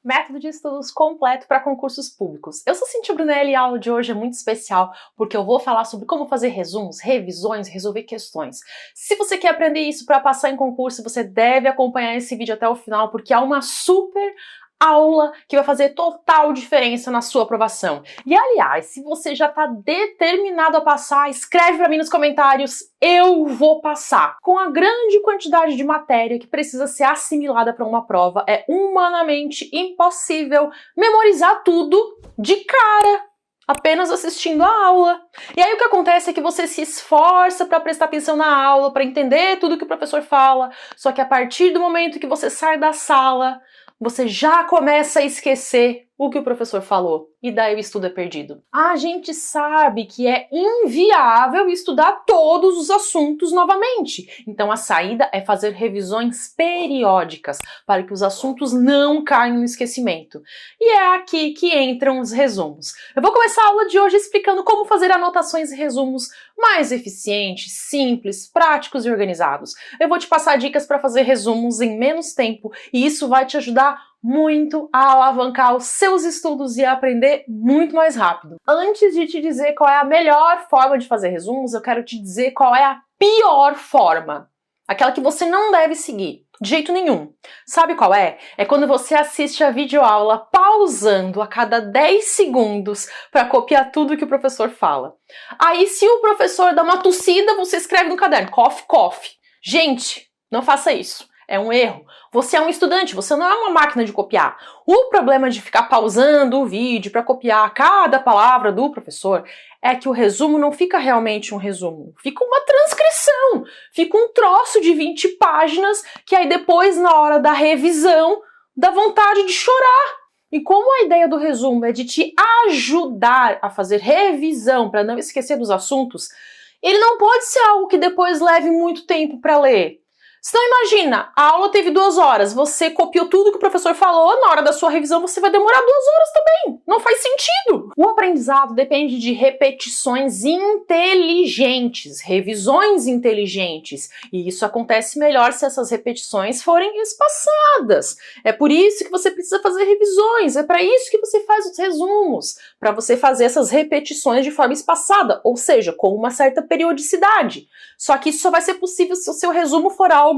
Método de estudos completo para concursos públicos. Eu sou Cintia Brunelli e a aula de hoje é muito especial porque eu vou falar sobre como fazer resumos, revisões, resolver questões. Se você quer aprender isso para passar em concurso, você deve acompanhar esse vídeo até o final porque há uma super aula que vai fazer total diferença na sua aprovação. E aliás, se você já está determinado a passar, escreve para mim nos comentários, eu vou passar. Com a grande quantidade de matéria que precisa ser assimilada para uma prova, é humanamente impossível memorizar tudo de cara, apenas assistindo a aula. E aí o que acontece é que você se esforça para prestar atenção na aula, para entender tudo que o professor fala, só que a partir do momento que você sai da sala, você já começa a esquecer o que o professor falou, e daí o estudo é perdido. A gente sabe que é inviável estudar todos os assuntos novamente, então a saída é fazer revisões periódicas, para que os assuntos não caiam no esquecimento. E é aqui que entram os resumos. Eu vou começar a aula de hoje explicando como fazer anotações e resumos mais eficientes, simples, práticos e organizados. Eu vou te passar dicas para fazer resumos em menos tempo, e isso vai te ajudar muito a alavancar os seus estudos e a aprender muito mais rápido. Antes de te dizer qual é a melhor forma de fazer resumos, eu quero te dizer qual é a pior forma. Aquela que você não deve seguir, de jeito nenhum. Sabe qual é? É quando você assiste a videoaula pausando a cada 10 segundos para copiar tudo que o professor fala. Aí, se o professor dá uma tossida, você escreve no caderno, cough, cough. Gente, não faça isso. É um erro. Você é um estudante, você não é uma máquina de copiar. O problema de ficar pausando o vídeo para copiar cada palavra do professor é que o resumo não fica realmente um resumo, fica uma transcrição, fica um troço de 20 páginas que aí depois, na hora da revisão, dá vontade de chorar. E como a ideia do resumo é de te ajudar a fazer revisão para não esquecer dos assuntos, ele não pode ser algo que depois leve muito tempo para ler. Então imagina, a aula teve 2 horas, você copiou tudo que o professor falou, na hora da sua revisão você vai demorar 2 horas também. Não faz sentido. O aprendizado depende de repetições inteligentes, revisões inteligentes. E isso acontece melhor se essas repetições forem espaçadas. É por isso que você precisa fazer revisões, é para isso que você faz os resumos, para você fazer essas repetições de forma espaçada, ou seja, com uma certa periodicidade. Só que isso só vai ser possível se o seu resumo for algo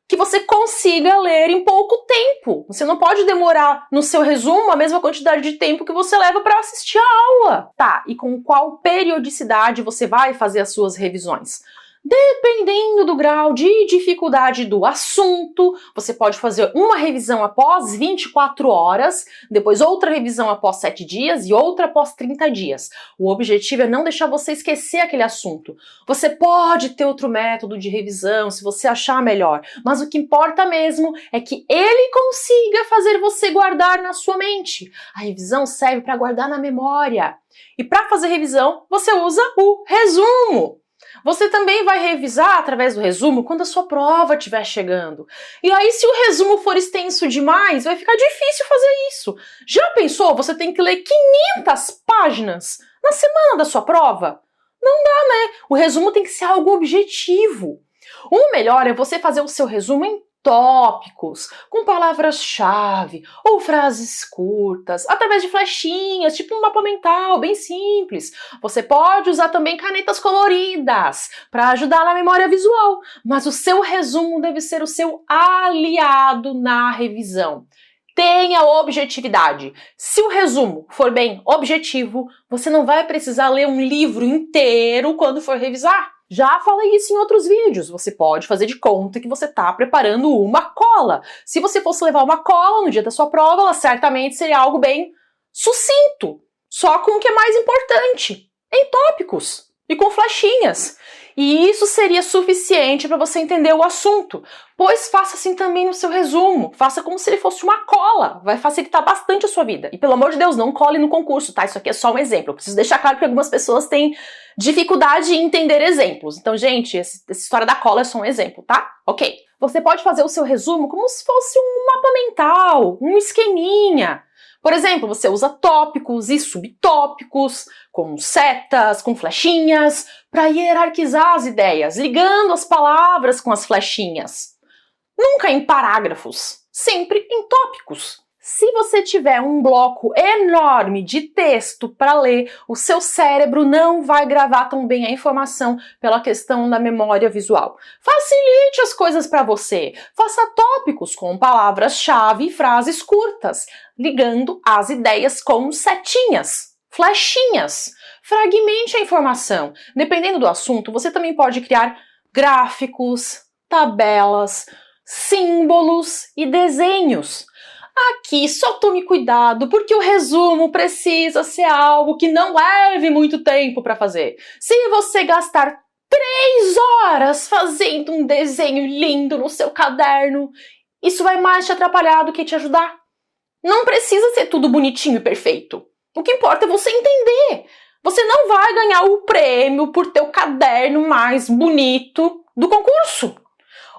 que você consiga ler em pouco tempo. Você não pode demorar no seu resumo a mesma quantidade de tempo que você leva para assistir a aula. Tá, e com qual periodicidade você vai fazer as suas revisões? Dependendo do grau de dificuldade do assunto, você pode fazer uma revisão após 24 horas, depois outra revisão após 7 dias e outra após 30 dias. O objetivo é não deixar você esquecer aquele assunto. Você pode ter outro método de revisão se você achar melhor, mas o que importa mesmo é que ele consiga fazer você guardar na sua mente. A revisão serve para guardar na memória. E para fazer revisão, você usa o resumo. Você também vai revisar através do resumo quando a sua prova estiver chegando. E aí, se o resumo for extenso demais, vai ficar difícil fazer isso. Já pensou? Você tem que ler 500 páginas na semana da sua prova? Não dá, né? O resumo tem que ser algo objetivo. O melhor é você fazer o seu resumo em tópicos, com palavras-chave ou frases curtas, através de flechinhas, tipo um mapa mental, bem simples. Você pode usar também canetas coloridas para ajudar na memória visual, mas o seu resumo deve ser o seu aliado na revisão. Tenha objetividade. Se o resumo for bem objetivo, você não vai precisar ler um livro inteiro quando for revisar. Já falei isso em outros vídeos, você pode fazer de conta que você está preparando uma cola. Se você fosse levar uma cola no dia da sua prova, ela certamente seria algo bem sucinto, só com o que é mais importante, em tópicos e com flechinhas. E isso seria suficiente para você entender o assunto, pois faça assim também no seu resumo, faça como se ele fosse uma cola, vai facilitar bastante a sua vida. E pelo amor de Deus, não cole no concurso, tá? Isso aqui é só um exemplo, eu preciso deixar claro que algumas pessoas têm dificuldade em entender exemplos. Então, gente, essa história da cola é só um exemplo, tá? Ok. Você pode fazer o seu resumo como se fosse um mapa mental, um esqueminha. Por exemplo, você usa tópicos e subtópicos, com setas, com flechinhas, para hierarquizar as ideias, ligando as palavras com as flechinhas. Nunca em parágrafos, sempre em tópicos. Se você tiver um bloco enorme de texto para ler, o seu cérebro não vai gravar tão bem a informação pela questão da memória visual. Facilite as coisas para você. Faça tópicos com palavras-chave e frases curtas, ligando as ideias com setinhas, flechinhas. Fragmente a informação. Dependendo do assunto, você também pode criar gráficos, tabelas, símbolos e desenhos. Aqui só tome cuidado, porque o resumo precisa ser algo que não leve muito tempo para fazer. Se você gastar 3 horas fazendo um desenho lindo no seu caderno, isso vai mais te atrapalhar do que te ajudar. Não precisa ser tudo bonitinho e perfeito. O que importa é você entender. Você não vai ganhar o prêmio por ter o caderno mais bonito do concurso.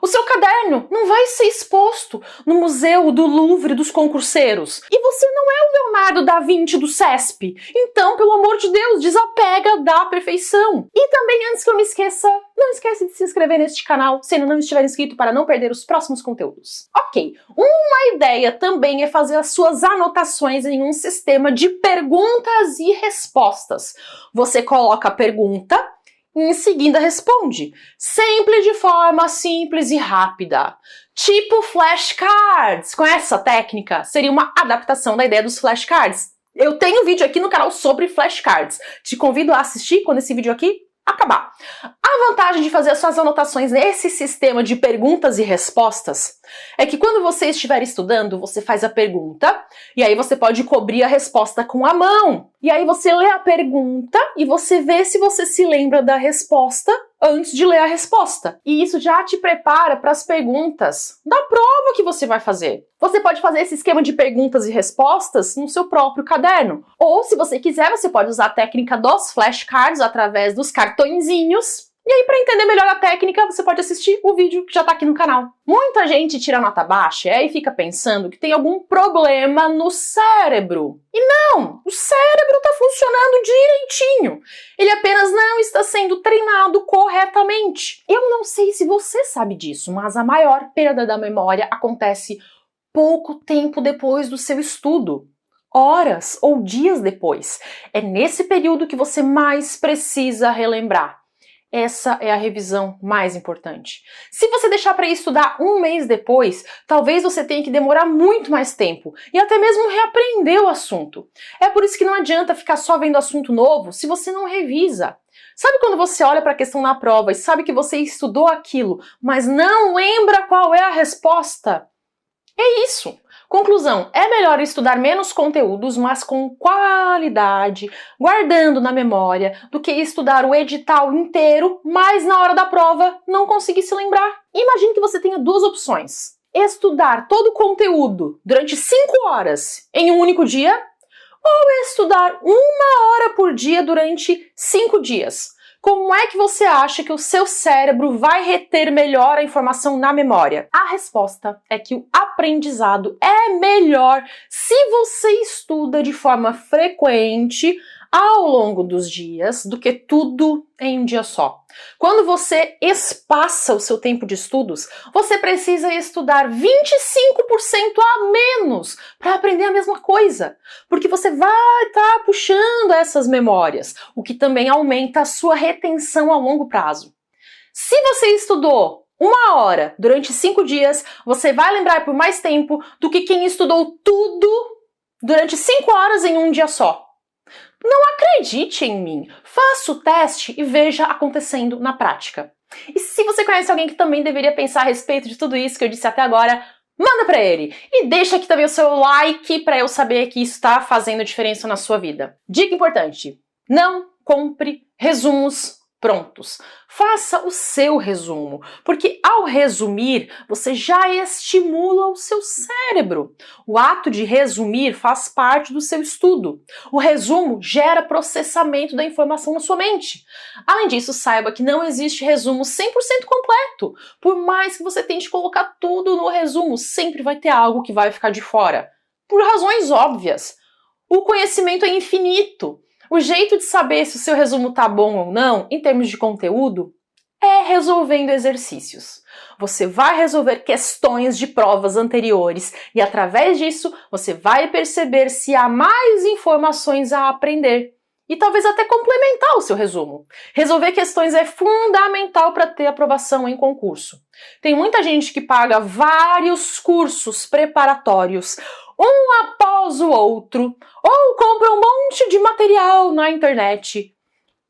O seu caderno não vai ser exposto no Museu do Louvre dos concurseiros. E você não é o Leonardo da Vinci do CESP. Então, pelo amor de Deus, desapega da perfeição. E também, antes que eu me esqueça, não esquece de se inscrever neste canal se ainda não estiver inscrito para não perder os próximos conteúdos. Ok, uma ideia também é fazer as suas anotações em um sistema de perguntas e respostas. Você coloca a pergunta e em seguida responde, sempre de forma simples e rápida. Tipo flashcards. Com essa técnica, seria uma adaptação da ideia dos flashcards. Eu tenho um vídeo aqui no canal sobre flashcards. Te convido a assistir quando esse vídeo aqui acabar. A vantagem de fazer as suas anotações nesse sistema de perguntas e respostas é que quando você estiver estudando, você faz a pergunta e aí você pode cobrir a resposta com a mão. E aí você lê a pergunta e você vê se você se lembra da resposta antes de ler a resposta. E isso já te prepara para as perguntas da prova que você vai fazer. Você pode fazer esse esquema de perguntas e respostas no seu próprio caderno. Ou, se você quiser, você pode usar a técnica dos flashcards através dos cartõezinhos. E aí, para entender melhor a técnica, você pode assistir o vídeo que já tá aqui no canal. Muita gente tira nota baixa e aí fica pensando que tem algum problema no cérebro. E não! O cérebro tá funcionando direitinho. Ele apenas não está sendo treinado corretamente. Eu não sei se você sabe disso, mas a maior perda da memória acontece pouco tempo depois do seu estudo. Horas ou dias depois. É nesse período que você mais precisa relembrar. Essa é a revisão mais importante. Se você deixar para estudar um mês depois, talvez você tenha que demorar muito mais tempo e até mesmo reaprender o assunto. É por isso que não adianta ficar só vendo assunto novo se você não revisa. Sabe quando você olha para a questão na prova e sabe que você estudou aquilo, mas não lembra qual é a resposta? É isso. Conclusão, é melhor estudar menos conteúdos, mas com qualidade, guardando na memória, do que estudar o edital inteiro, mas na hora da prova não conseguir se lembrar. Imagine que você tenha duas opções. Estudar todo o conteúdo durante 5 horas em um único dia, ou estudar 1 hora por dia durante 5 dias. Como é que você acha que o seu cérebro vai reter melhor a informação na memória? A resposta é que o aprendizado é melhor se você estuda de forma frequente ao longo dos dias do que tudo em um dia só. Quando você espaça o seu tempo de estudos, você precisa estudar 25% a menos para aprender a mesma coisa, porque você vai estar puxando essas memórias, o que também aumenta a sua retenção a longo prazo. Se você estudou 1 hora durante 5 dias, você vai lembrar por mais tempo do que quem estudou tudo durante 5 horas em um dia só. Não acredite em mim, faça o teste e veja acontecendo na prática. E se você conhece alguém que também deveria pensar a respeito de tudo isso que eu disse até agora, manda pra ele! E deixa aqui também o seu like para eu saber que isso está fazendo diferença na sua vida. Dica importante, não compre resumos prontos. Faça o seu resumo, porque ao resumir, você já estimula o seu cérebro. O ato de resumir faz parte do seu estudo. O resumo gera processamento da informação na sua mente. Além disso, saiba que não existe resumo 100% completo. Por mais que você tente colocar tudo no resumo, sempre vai ter algo que vai ficar de fora. Por razões óbvias. O conhecimento é infinito. O jeito de saber se o seu resumo tá bom ou não, em termos de conteúdo, É resolvendo exercícios. Você vai resolver questões de provas anteriores e através disso você vai perceber se há mais informações a aprender e talvez até complementar o seu resumo. Resolver questões é fundamental para ter aprovação em concurso. Tem muita gente que paga vários cursos preparatórios, um após o outro, ou compra um monte de material na internet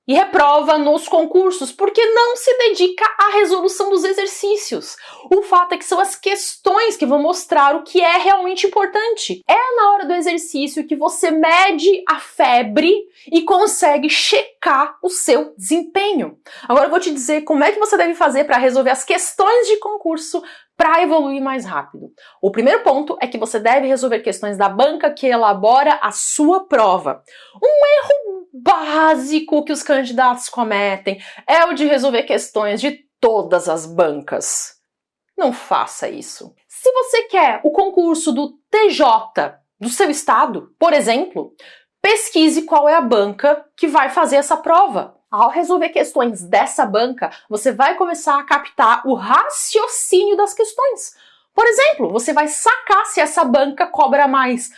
e reprova nos concursos porque não se dedica à resolução dos exercícios. O fato é que são as questões que vão mostrar o que é realmente importante. É na hora do exercício que você mede a febre e consegue checar o seu desempenho. Agora eu vou te dizer como é que você deve fazer para resolver as questões de concurso para evoluir mais rápido. O primeiro ponto é que você deve resolver questões da banca que elabora a sua prova. Um erro básico que os candidatos cometem é o de resolver questões de todas as bancas. Não faça isso. Se você quer o concurso do TJ do seu estado, por exemplo, pesquise qual é a banca que vai fazer essa prova. Ao resolver questões dessa banca, você vai começar a captar o raciocínio das questões. Por exemplo, você vai sacar se essa banca cobra mais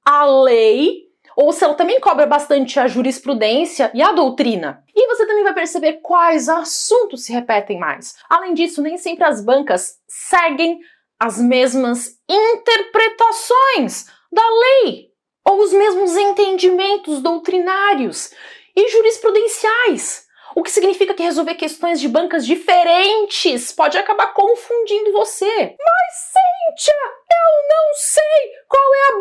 a lei ou se ela também cobra bastante a jurisprudência e a doutrina. E você também vai perceber quais assuntos se repetem mais. Além disso, nem sempre as bancas seguem as mesmas interpretações da lei ou os mesmos entendimentos doutrinários e jurisprudenciais, o que significa que resolver questões de bancas diferentes pode acabar confundindo você. Mas, Cíntia, eu não sei qual é a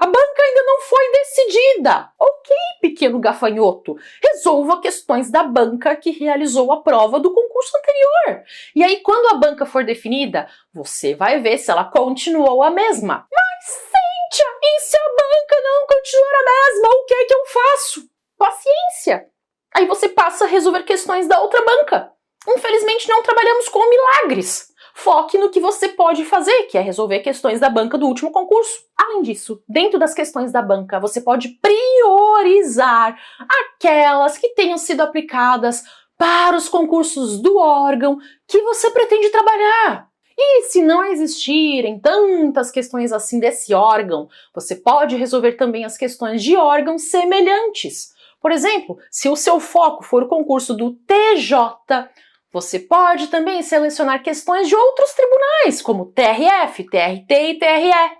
banca ainda não foi decidida. Ok, pequeno gafanhoto, resolva questões da banca que realizou a prova do concurso anterior. E aí, quando a banca for definida, você vai ver se ela continuou a mesma. Mas, Cíntia, e se a banca não continuar a mesma, o que é que eu faço? Paciência! Aí você passa a resolver questões da outra banca. Infelizmente não trabalhamos com milagres. Foque no que você pode fazer, que é resolver questões da banca do último concurso. Além disso, dentro das questões da banca, você pode priorizar aquelas que tenham sido aplicadas para os concursos do órgão que você pretende trabalhar. E se não existirem tantas questões assim desse órgão, você pode resolver também as questões de órgãos semelhantes. Por exemplo, se o seu foco for o concurso do TJ, você pode também selecionar questões de outros tribunais, como TRF, TRT e TRE.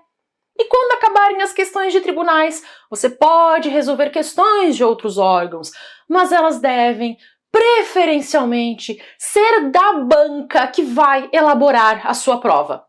E quando acabarem as questões de tribunais, você pode resolver questões de outros órgãos, mas elas devem, preferencialmente, ser da banca que vai elaborar a sua prova.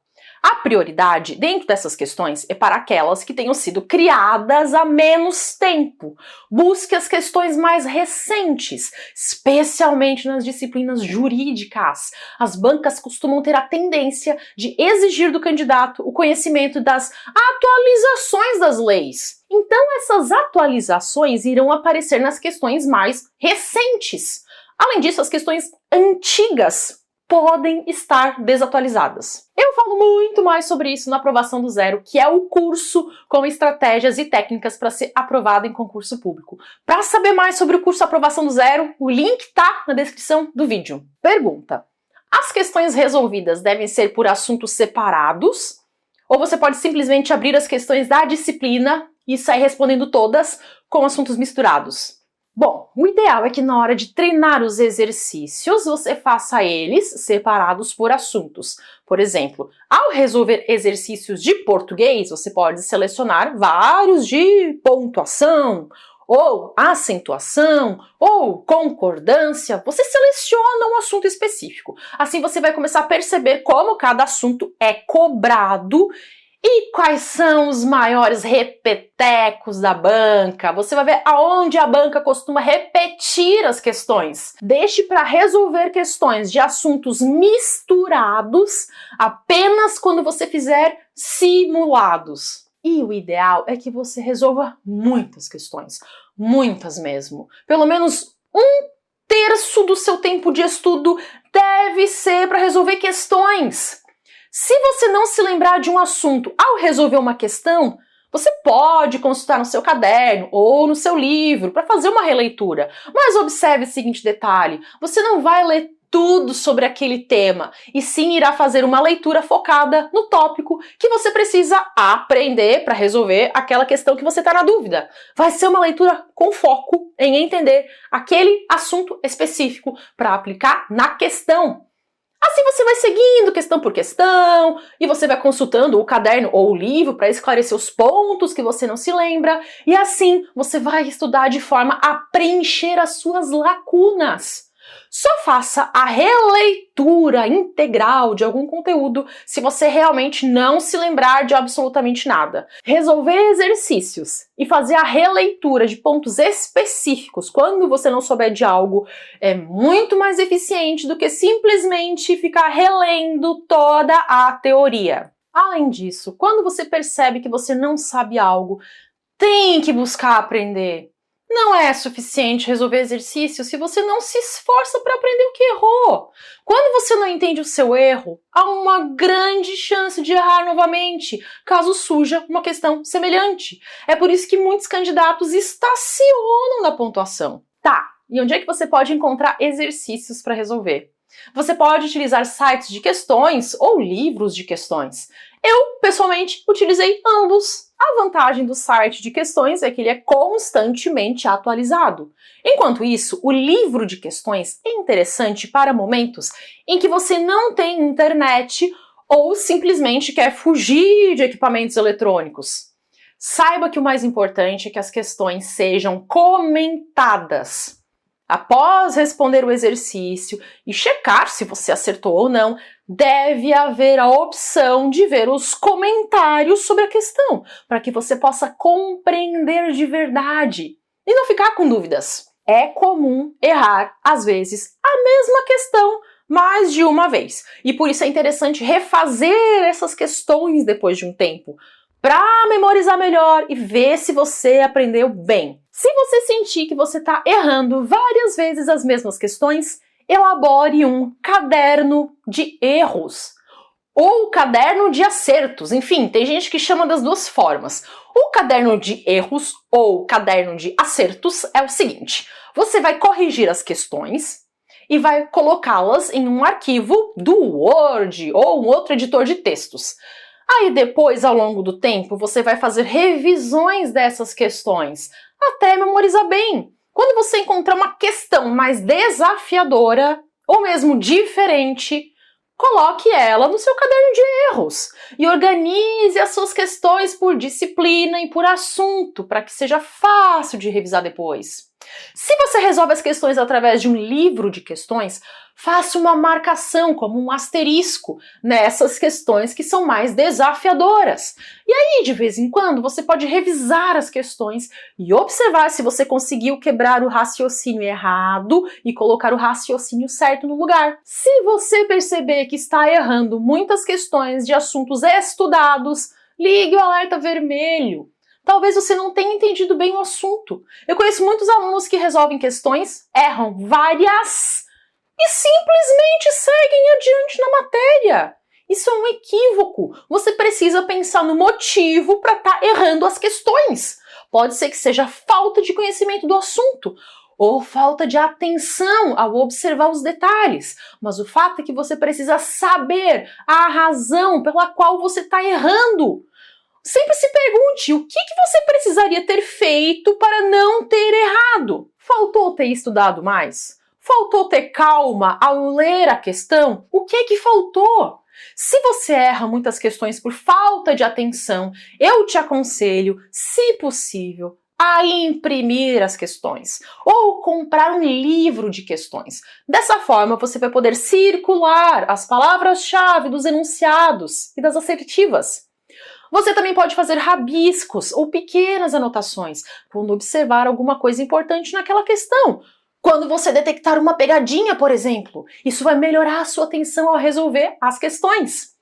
A prioridade dentro dessas questões é para aquelas que tenham sido criadas há menos tempo. Busque as questões mais recentes, especialmente nas disciplinas jurídicas. As bancas costumam ter a tendência de exigir do candidato o conhecimento das atualizações das leis. Então, essas atualizações irão aparecer nas questões mais recentes. Além disso, as questões antigas podem estar desatualizadas. Eu falo muito mais sobre isso na Aprovação do Zero, que é o curso com estratégias e técnicas para ser aprovado em concurso público. Para saber mais sobre o curso Aprovação do Zero, o link tá na descrição do vídeo. Pergunta: as questões resolvidas devem ser por assuntos separados? Ou você pode simplesmente abrir as questões da disciplina e sair respondendo todas com assuntos misturados? Bom, o ideal é que na hora de treinar os exercícios, você faça eles separados por assuntos. Por exemplo, ao resolver exercícios de português, você pode selecionar vários de pontuação, ou acentuação, ou concordância. Você seleciona um assunto específico. Assim você vai começar a perceber como cada assunto é cobrado e quais são os maiores repetecos da banca. Você vai ver aonde a banca costuma repetir as questões. Deixe para resolver questões de assuntos misturados apenas quando você fizer simulados. E o ideal é que você resolva muitas questões, muitas mesmo. Pelo menos 1/3 do seu tempo de estudo deve ser para resolver questões. Se você não se lembrar de um assunto ao resolver uma questão, você pode consultar no seu caderno ou no seu livro para fazer uma releitura. Mas observe o seguinte detalhe: você não vai ler tudo sobre aquele tema, e sim irá fazer uma leitura focada no tópico que você precisa aprender para resolver aquela questão que você está na dúvida. Vai ser uma leitura com foco em entender aquele assunto específico para aplicar na questão. Assim você vai seguindo questão por questão e você vai consultando o caderno ou o livro para esclarecer os pontos que você não se lembra, e assim você vai estudar de forma a preencher as suas lacunas. Só faça a releitura integral de algum conteúdo se você realmente não se lembrar de absolutamente nada. Resolver exercícios e fazer a releitura de pontos específicos quando você não souber de algo é muito mais eficiente do que simplesmente ficar relendo toda a teoria. Além disso, quando você percebe que você não sabe algo, tem que buscar aprender. Não é suficiente resolver exercício se você não se esforça para aprender o que errou. Quando você não entende o seu erro, há uma grande chance de errar novamente, caso surja uma questão semelhante. É por isso que muitos candidatos estacionam na pontuação. Tá, e onde é que você pode encontrar exercícios para resolver? Você pode utilizar sites de questões ou livros de questões. Eu, pessoalmente, utilizei ambos. A vantagem do site de questões é que ele é constantemente atualizado. Enquanto isso, o livro de questões é interessante para momentos em que você não tem internet ou simplesmente quer fugir de equipamentos eletrônicos. Saiba que o mais importante é que as questões sejam comentadas. Após responder o exercício e checar se você acertou ou não, deve haver a opção de ver os comentários sobre a questão, para que você possa compreender de verdade e não ficar com dúvidas. É comum errar, às vezes, a mesma questão mais de uma vez, e por isso é interessante refazer essas questões depois de um tempo, para memorizar melhor e ver se você aprendeu bem. Se você sentir que você está errando várias vezes as mesmas questões, elabore um caderno de erros ou caderno de acertos. Enfim, tem gente que chama das duas formas. O caderno de erros ou caderno de acertos é o seguinte: você vai corrigir as questões e vai colocá-las em um arquivo do Word ou um outro editor de textos. Aí depois, ao longo do tempo, você vai fazer revisões dessas questões, até memorizar bem. Quando você encontrar uma questão mais desafiadora, ou mesmo diferente, coloque ela no seu caderno de erros e organize as suas questões por disciplina e por assunto, para que seja fácil de revisar depois. Se você resolve as questões através de um livro de questões, faça uma marcação, como um asterisco, nessas questões que são mais desafiadoras. E aí, de vez em quando, você pode revisar as questões e observar se você conseguiu quebrar o raciocínio errado e colocar o raciocínio certo no lugar. Se você perceber que está errando muitas questões de assuntos estudados, ligue o alerta vermelho. Talvez você não tenha entendido bem o assunto. Eu conheço muitos alunos que resolvem questões, erram várias e simplesmente seguem adiante na matéria. Isso é um equívoco. Você precisa pensar no motivo para estar errando as questões. Pode ser que seja falta de conhecimento do assunto ou falta de atenção ao observar os detalhes. Mas o fato é que você precisa saber a razão pela qual você está errando. Sempre se pergunte o que você precisaria ter feito para não ter errado. Faltou ter estudado mais? Faltou ter calma ao ler a questão? O que faltou? Se você erra muitas questões por falta de atenção, eu te aconselho, se possível, a imprimir as questões ou comprar um livro de questões. Dessa forma, você vai poder circular as palavras-chave dos enunciados e das assertivas. Você também pode fazer rabiscos ou pequenas anotações quando observar alguma coisa importante naquela questão. Quando você detectar uma pegadinha, por exemplo, isso vai melhorar a sua atenção ao resolver as questões.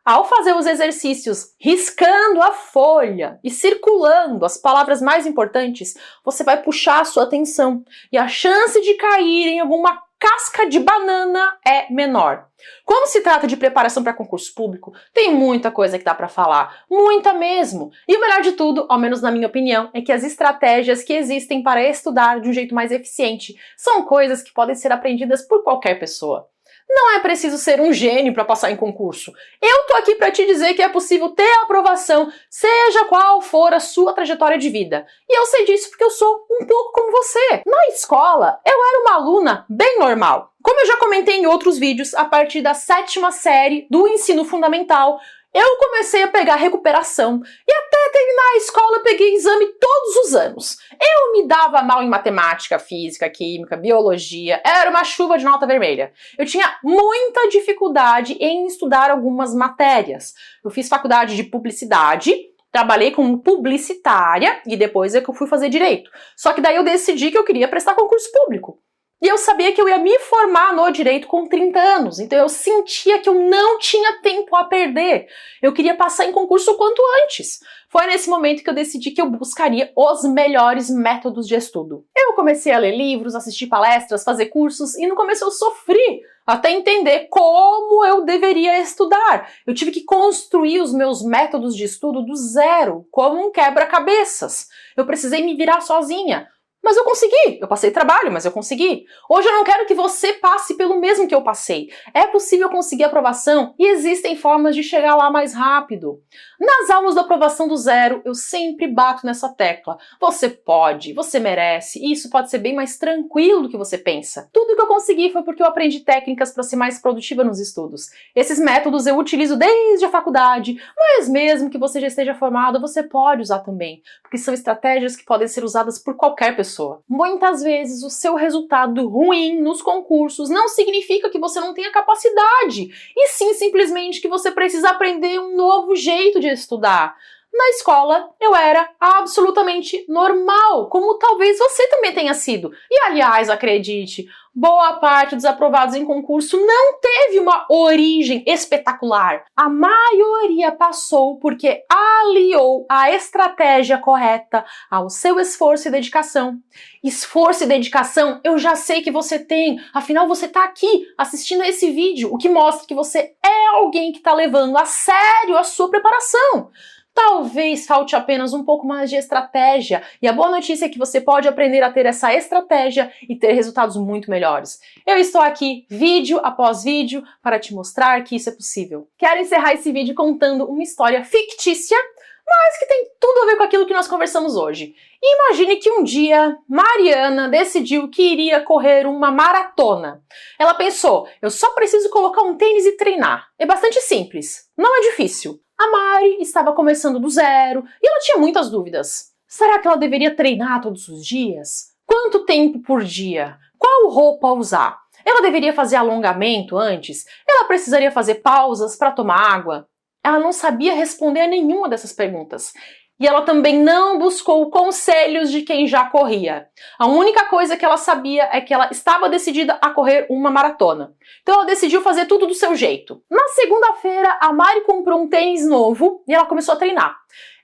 Ao fazer os exercícios riscando a folha e circulando as palavras mais importantes, você vai puxar a sua atenção e a chance de cair em alguma casca de banana é menor. Quando se trata de preparação para concurso público, tem muita coisa que dá para falar, muita mesmo. E o melhor de tudo, ao menos na minha opinião, é que as estratégias que existem para estudar de um jeito mais eficiente são coisas que podem ser aprendidas por qualquer pessoa. Não é preciso ser um gênio para passar em concurso. Eu tô aqui para te dizer que é possível ter aprovação, seja qual for a sua trajetória de vida. E eu sei disso porque eu sou um pouco como você. Na escola, eu era uma aluna bem normal. Como eu já comentei em outros vídeos, a partir da 7ª série do ensino fundamental, eu comecei a pegar recuperação e até terminar a escola eu peguei exame todos os anos. Eu me dava mal em matemática, física, química, biologia, era uma chuva de nota vermelha. Eu tinha muita dificuldade em estudar algumas matérias. Eu fiz faculdade de publicidade, trabalhei como publicitária e depois é que eu fui fazer direito. Só que daí eu decidi que eu queria prestar concurso público. E eu sabia que eu ia me formar no direito com 30 anos, então eu sentia que eu não tinha tempo a perder. Eu queria passar em concurso o quanto antes. Foi nesse momento que eu decidi que eu buscaria os melhores métodos de estudo. Eu comecei a ler livros, assistir palestras, fazer cursos e no começo eu sofri até entender como eu deveria estudar. Eu tive que construir os meus métodos de estudo do zero, como um quebra-cabeças. Eu precisei me virar sozinha. Mas eu consegui, eu passei trabalho, mas eu consegui. Hoje eu não quero que você passe pelo mesmo que eu passei. É possível conseguir aprovação e existem formas de chegar lá mais rápido. Nas aulas da aprovação do zero, eu sempre bato nessa tecla. Você pode, você merece, e isso pode ser bem mais tranquilo do que você pensa. Tudo que eu consegui foi porque eu aprendi técnicas para ser mais produtiva nos estudos. Esses métodos eu utilizo desde a faculdade, mas mesmo que você já esteja formado, você pode usar também, porque são estratégias que podem ser usadas por qualquer pessoa. Muitas vezes o seu resultado ruim nos concursos não significa que você não tenha capacidade, e sim simplesmente que você precisa aprender um novo jeito de estudar. Na escola, eu era absolutamente normal, como talvez você também tenha sido. E aliás, acredite, boa parte dos aprovados em concurso não teve uma origem espetacular. A maioria passou porque aliou a estratégia correta ao seu esforço e dedicação. Esforço e dedicação eu já sei que você tem, afinal você está aqui assistindo a esse vídeo, o que mostra que você é alguém que está levando a sério a sua preparação. Talvez falte apenas um pouco mais de estratégia, e a boa notícia é que você pode aprender a ter essa estratégia e ter resultados muito melhores. Eu estou aqui, vídeo após vídeo, para te mostrar que isso é possível. Quero encerrar esse vídeo contando uma história fictícia, mas que tem tudo a ver com aquilo que nós conversamos hoje. Imagine que um dia Mariana decidiu que iria correr uma maratona. Ela pensou, eu só preciso colocar um tênis e treinar. É bastante simples, não é difícil. A Mari estava começando do zero e ela tinha muitas dúvidas. Será que ela deveria treinar todos os dias? Quanto tempo por dia? Qual roupa usar? Ela deveria fazer alongamento antes? Ela precisaria fazer pausas para tomar água? Ela não sabia responder a nenhuma dessas perguntas. E ela também não buscou conselhos de quem já corria. A única coisa que ela sabia é que ela estava decidida a correr uma maratona. Então ela decidiu fazer tudo do seu jeito. Na segunda-feira, a Mari comprou um tênis novo e ela começou a treinar.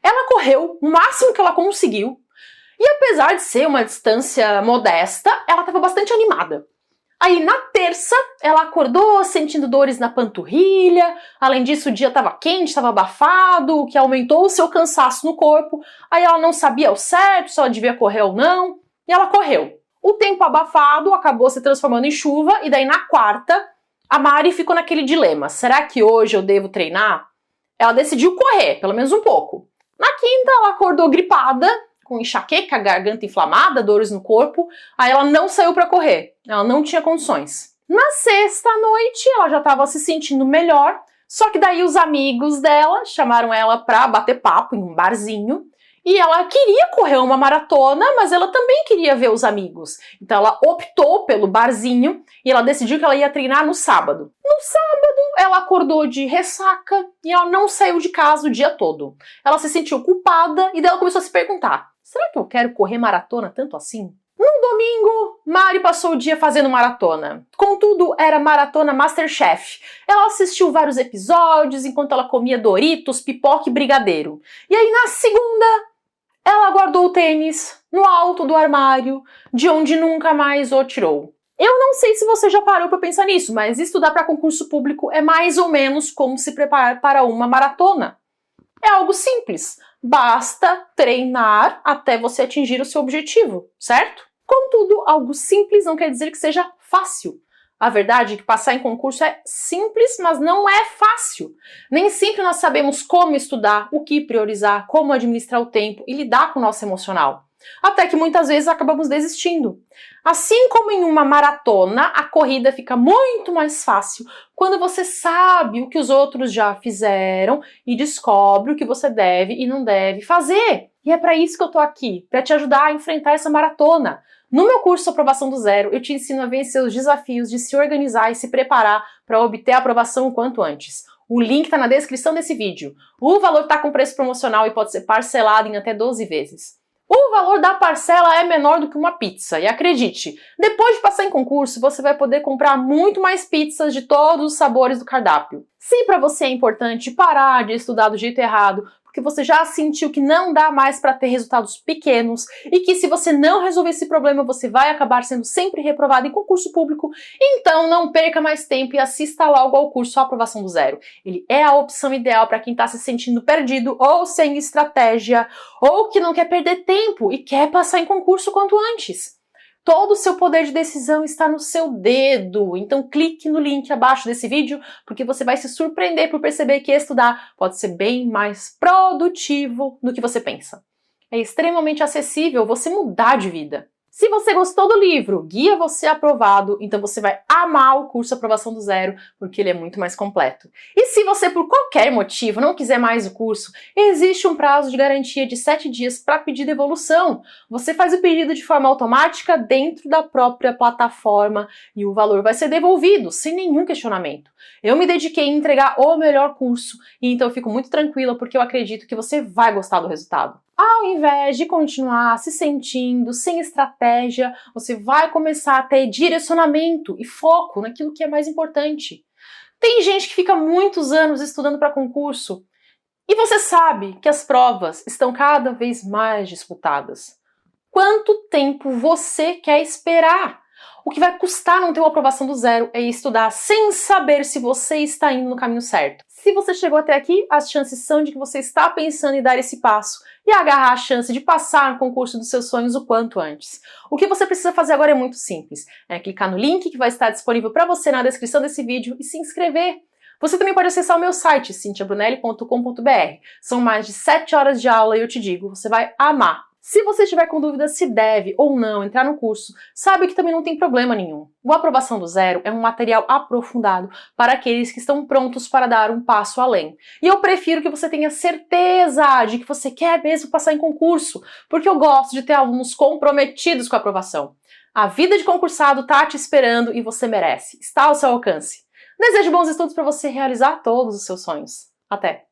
Ela correu o máximo que ela conseguiu e apesar de ser uma distância modesta, ela estava bastante animada. Aí na terça, ela acordou sentindo dores na panturrilha, além disso o dia estava quente, estava abafado, o que aumentou o seu cansaço no corpo, aí ela não sabia ao certo se ela devia correr ou não, e ela correu. O tempo abafado acabou se transformando em chuva, e daí na quarta, a Mari ficou naquele dilema, será que hoje eu devo treinar? Ela decidiu correr, pelo menos um pouco. Na quinta, ela acordou gripada, com enxaqueca, garganta inflamada, dores no corpo, aí ela não saiu para correr, ela não tinha condições. Na sexta noite, ela já estava se sentindo melhor, só que daí os amigos dela chamaram ela para bater papo em um barzinho, e ela queria correr uma maratona, mas ela também queria ver os amigos. Então ela optou pelo barzinho e ela decidiu que ela ia treinar no sábado. No sábado, ela acordou de ressaca e ela não saiu de casa o dia todo. Ela se sentiu culpada e daí ela começou a se perguntar, será que eu quero correr maratona tanto assim? No domingo, Mari passou o dia fazendo maratona. Contudo, era maratona Masterchef. Ela assistiu vários episódios enquanto ela comia Doritos, pipoca e brigadeiro. E aí na segunda, ela guardou o tênis no alto do armário, de onde nunca mais o tirou. Eu não sei se você já parou para pensar nisso, mas estudar para concurso público é mais ou menos como se preparar para uma maratona. É algo simples, basta treinar até você atingir o seu objetivo, certo? Contudo, algo simples não quer dizer que seja fácil. A verdade é que passar em concurso é simples, mas não é fácil. Nem sempre nós sabemos como estudar, o que priorizar, como administrar o tempo e lidar com o nosso emocional. Até que muitas vezes acabamos desistindo. Assim como em uma maratona, a corrida fica muito mais fácil quando você sabe o que os outros já fizeram e descobre o que você deve e não deve fazer. E é para isso que eu tô aqui, para te ajudar a enfrentar essa maratona. No meu curso Aprovação do Zero, eu te ensino a vencer os desafios de se organizar e se preparar para obter a aprovação o quanto antes. O link está na descrição desse vídeo. O valor está com preço promocional e pode ser parcelado em até 12 vezes. O valor da parcela é menor do que uma pizza, e acredite, depois de passar em concurso, você vai poder comprar muito mais pizzas de todos os sabores do cardápio. Se para você é importante parar de estudar do jeito errado, porque você já sentiu que não dá mais para ter resultados pequenos e que se você não resolver esse problema, você vai acabar sendo sempre reprovado em concurso público, então não perca mais tempo e assista logo ao curso Aprovação do Zero. Ele é a opção ideal para quem está se sentindo perdido ou sem estratégia, ou que não quer perder tempo e quer passar em concurso quanto antes. Todo o seu poder de decisão está no seu dedo, então clique no link abaixo desse vídeo, porque você vai se surpreender por perceber que estudar pode ser bem mais produtivo do que você pensa. É extremamente acessível você mudar de vida. Se você gostou do livro Guia Você Aprovado, então você vai amar o curso Aprovação do Zero, porque ele é muito mais completo. E se você, por qualquer motivo, não quiser mais o curso, existe um prazo de garantia de 7 dias para pedir devolução. Você faz o pedido de forma automática dentro da própria plataforma e o valor vai ser devolvido, sem nenhum questionamento. Eu me dediquei em entregar o melhor curso, e então eu fico muito tranquila porque eu acredito que você vai gostar do resultado. Ao invés de continuar se sentindo sem estratégia, você vai começar a ter direcionamento e foco naquilo que é mais importante. Tem gente que fica muitos anos estudando para concurso e você sabe que as provas estão cada vez mais disputadas. Quanto tempo você quer esperar? O que vai custar não ter uma aprovação do zero é estudar sem saber se você está indo no caminho certo. Se você chegou até aqui, as chances são de que você está pensando em dar esse passo e agarrar a chance de passar no concurso dos seus sonhos o quanto antes. O que você precisa fazer agora é muito simples. É clicar no link que vai estar disponível para você na descrição desse vídeo e se inscrever. Você também pode acessar o meu site, cintiabrunelli.com.br. São mais de 7 horas de aula e eu te digo, você vai amar. Se você estiver com dúvida se deve ou não entrar no curso, sabe que também não tem problema nenhum. O Aprovação do Zero é um material aprofundado para aqueles que estão prontos para dar um passo além. E eu prefiro que você tenha certeza de que você quer mesmo passar em concurso, porque eu gosto de ter alunos comprometidos com a aprovação. A vida de concursado está te esperando e você merece. Está ao seu alcance. Desejo bons estudos para você realizar todos os seus sonhos. Até!